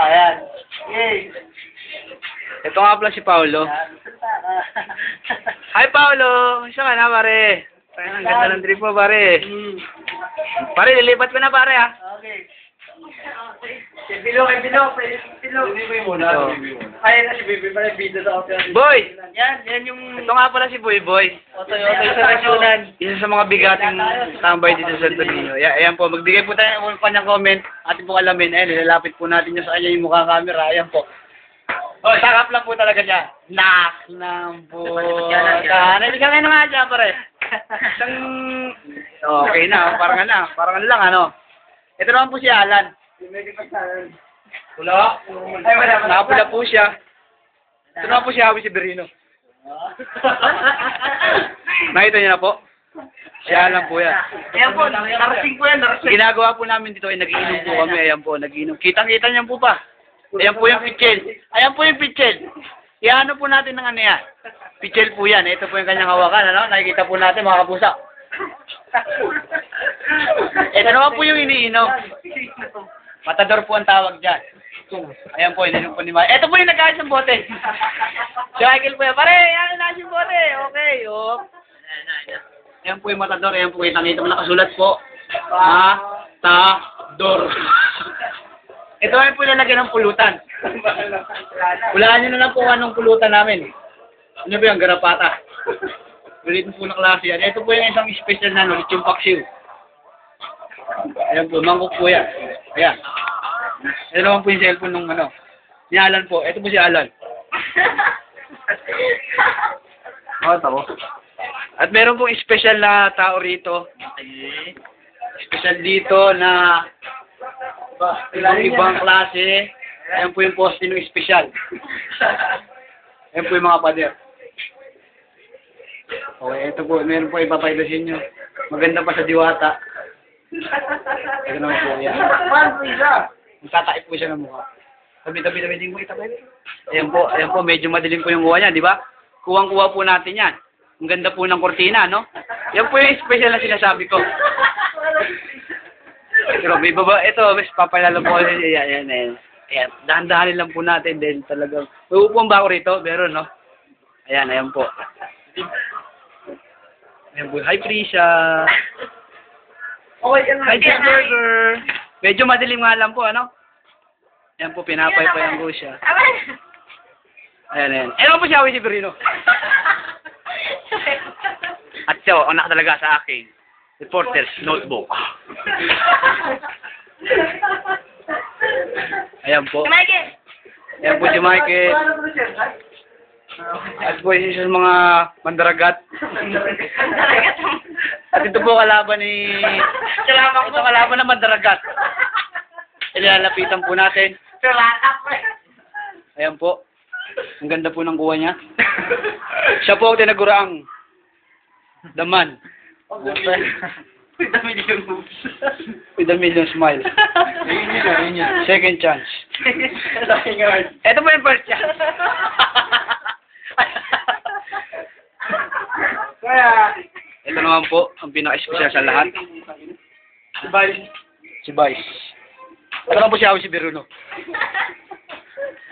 Ayan. Yay. Ito nga pala si Paolo. Hi, Paolo! Siya ka na, pare. Ang ganda ng trip mo, pare. Pare, lilipat ko na, pare, ha? Okay. Si Bilo. Bibi muna. Kaya na si Bibi pala video sa office. Boy! Yan yung... Ito nga pala si Boy Boy. Otoy sa rasunan. Isa sa mga bigating tambay dito sa Santo Niño. Ayan po, magbigay po tayo ng kanyang comment. Atin po alamin. Ayan, nilalapit po natin yung sa kanya yung mukha camera. Ayan po. Oh, sakap lang po talaga siya. Nak ng puta. Naligang nga nga siya, pare. Isang... Okay na, parang lang, ano. Ito naman po si Alan. Wala? Ay, wala. Nakapula po siya. Ito naman po si Javi Severino. Nakita niyo na po? Si Alan po yan. Ayan po, narasing po yan, narasing. Ginagawa po namin dito ay nagiinom po kami. Ayan po, nagiinom. Kitang-kita niyan po pa. Ayan po yung pitchel. Ayan po yung pitchel. Iano po natin ng ano yan. Pitchel po yan. Ito po yung kanyang hawakan. Ano? Nakikita po natin mga kapusa. Ito naman po yung iniinom. Matador po ang tawag dyan. Ayan po, iniinom po ni Mike. Ito po yung nag-ayos ng bote. Si Michael po yan. Pare, yan na yung bote. Okay, oh. Ayan po yung matador. Ayan po, kitang-kita mo nakasulat po. Matador. Ito ay po lalagyan ng pulutan. Hulaan nyo na lang po anong pulutan namin. Ano ba yung garapata? Ulitin po na klase yan. Ito po yung isang special na lechon paksiw. Ayan po, mangkok po yan. Ayan. Ito naman po yung cellphone nung ano. Ni Alan po. Ito po si Alan. At meron pong special na tao rito. Special dito na ibang klase. Ayan po yung poste ng special. Ayan po yung mga pader. Okay, ito po. Meron po ipapayda sa inyo. Maganda pa sa diwata. Ito naman po yan. Magtataip po siya ng mukha. Tabi-tabi din po itapay. Ayan po. Medyo madilim po yung kuha niya, di ba? Kuwang-kuha po natin yan. Ang ganda po ng kortina, no? Yan po yung special na sinasabi ko. Pero may baba, ito, mas papalala po kasi, ayan. Dahan-dahanin lang po natin din talagang. May upong ba ako rito? Meron, no? Ayan po. Ayan po, hi Prisha. Hi Cheeseburger. Medyo madilim nga lang po, ano? Ayan po, pinapay-payan ko siya. Ayan. Ayan po si Javi Severino. At siya, anak talaga sa akin. Reporter's notebook. Ayan po. Ayan po si Michael. At po isa sa mga mandaragat. At ito po kalaban ni... Ito kalaban ng mandaragat. Ilalapitan po natin. Ayan po. Ang ganda po ng kuha niya. Siya po ang tinaguraang The Man. With a million smile. Second chance. Ito po yung first chance. Ito naman po, ang pinaka-espesyal sa lahat. Si Vice. Ito naman po si Javi Severino.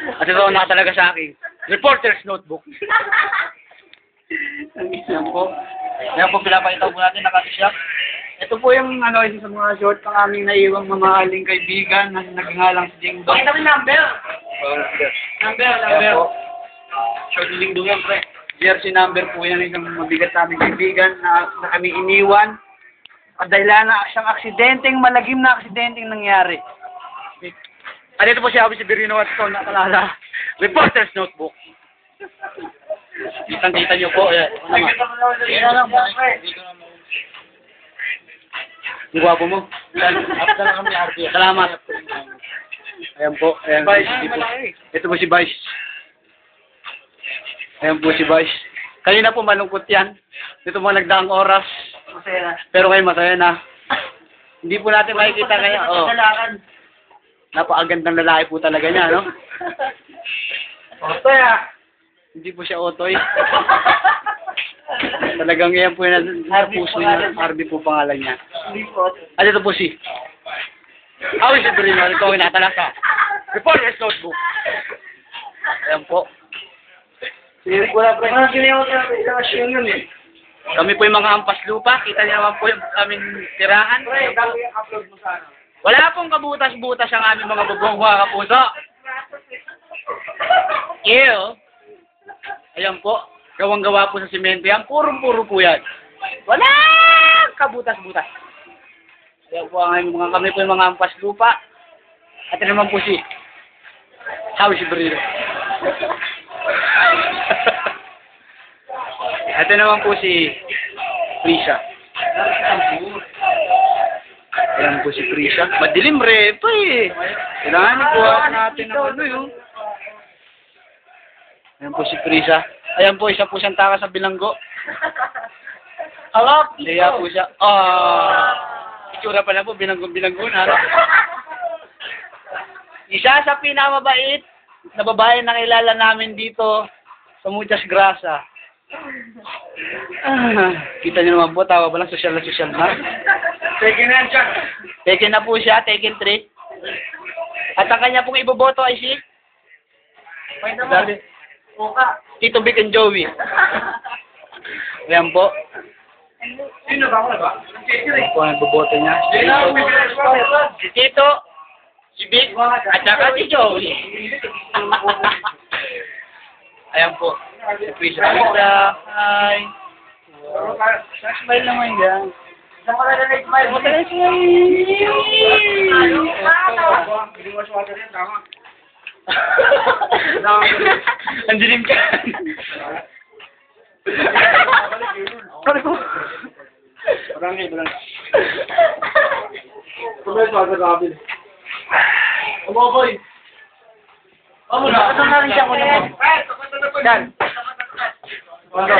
At ito ang nakatalaga sa akin. Reporter's notebook. Ayan po. Ayan po, pinapakita po natin, nakati-shop. Ito po yung isa sa mga short ng aming naiwang mamahaling kaibigan na nagngalang si Ding Dong. Pakita mo yung number. Number. Short ni Ding Dong yan, pre. Jersey number po yan, isang mabigat naming kaibigan na kami iniwan. At dahil na siyang aksidenteng, malagim na aksidenteng nangyari. At ito po si Javi Severino at ito nakalala. Reporter's notebook. Kitang-kita niyo po. Ang gwapo mo. Salamat. Ayan po. Ito po si Vice. Ayan po si Vice. Kanina po malungkot yan. Dito mo nagdaang oras. Pero kayo masaya na. Hindi po natin makikita kaya. Napakagandang lalaki po talaga niya, no? Otoy ah. Hindi po siya Otoy. Talagang yan po yung puso niya. Harvey po pangalan niya. At ito po si Javi Severino. Ito ko natalasa. Reporter's notebook. Ayan po. Wala pa yung ginawa ka sa asyon yun eh. Kami po yung mga ampas lupa. Kita niyo naman po yung aming tirahan. Pre, dami yung upload mo sa ano. Wala pong kabutas-butas ang aming mga bubong mga kapuso. Ew. Ayan po. Gawang-gawa po sa simento yan. Purong-puro po yan. Wala kabutas-butas. Ayan po ang aming mga kami po yung mga ampas lupa. At ito naman po si House Brito. Ito naman po si Prisha. Ayan po si Prisha. Madilim reto eh. Kailangan ikuha natin ang ano yun. Ayan po si Prisha. Ayan po, isa po siyang taka sa bilanggo. Alap! Kaya po siya. Itsura pa na po, bilanggo na. Isa sa pinakamabait na babae na kilala namin dito sa Muchas Grasa. Kita niyo naman po, tawa pa lang, sosyal na sosyal na. Taking na siya. Taken na po siya, taken 3. At ang kanya pong iboboto ay si May naman. Oka. Tito Vic and Joey. Ayan po. Sino ba? Wala ba? Ayan po ang iboboto niya. Si Tito, si Vic, at saka si Joey. Ayan po. Si Prisha. Hi. Smile naman yan. Saan ka na smile? Hindi mo siya rin, tama. Ang dilim ka. Sorry po. Barangay. Tuloy pa sa kabin. Boy. Ano na rin siya kunin mo? Dan. Ano?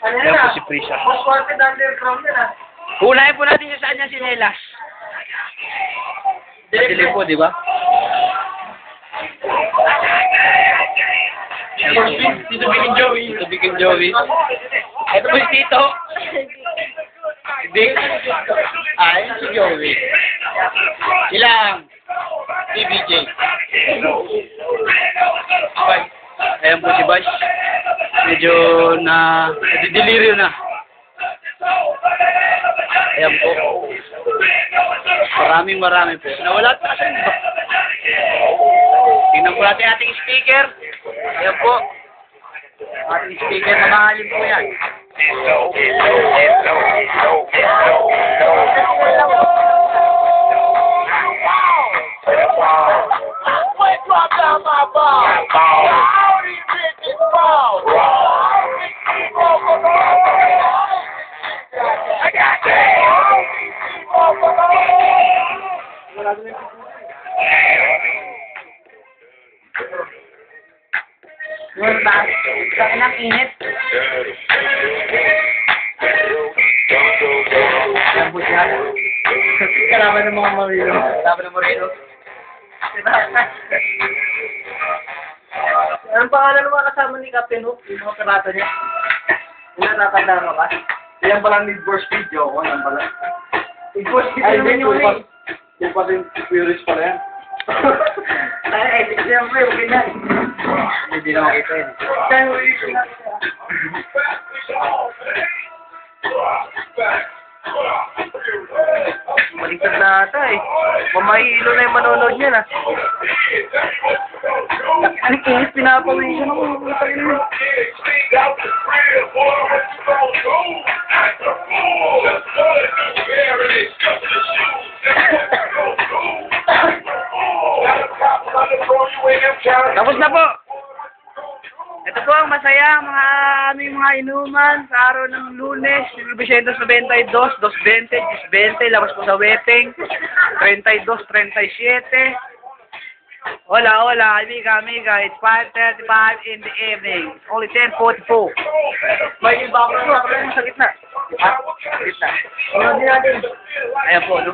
Ayan po si Prisha. Unahin po natin yung saan niya sinelas. Dilim po, di ba? Tito Vic and Joey. Tito Vic and Joey. Ito po si Tito. Si Vic. Ay, si Joey. Silang TBJ. Ayan po si Bash. Medyo na deliriyo na. Ayan po. Marami po. Nawala pa kasi ba? Tingnan po natin ating speaker. Ayan po. Ating speaker, mamahalin po yan. Saan ang init? Ayan po siya. Kalaban ng mga marino. Kalaban ng Moreno. Anong pangalan ng mga kasama ni Captain Hook? Yung mga karata niya? Yung natatanda mo ka? Yan pala Need for Speed, Joko. Yan pala. Ay, hindi yun eh. Yung pa rin Furious pala yan. Ay, siyempre, huwag na. Hindi na makita yun. Kaya huwag yun na. Baliktad na ata eh. Mamahilo na yung manonood niya na. Anong inis pinapawisan ako. Tapos na po. Ito po ang masaya mga aming mga inuman sa araw ng Lunes, 1992, 2:20, 10:20, labas po sa wedding. 32, 37. Hola, amiga, it's 5:35 in the evening. It's only 10:44. May iba ko na Sa gitna. Sa gitna. Ano din natin? Ayan po, no?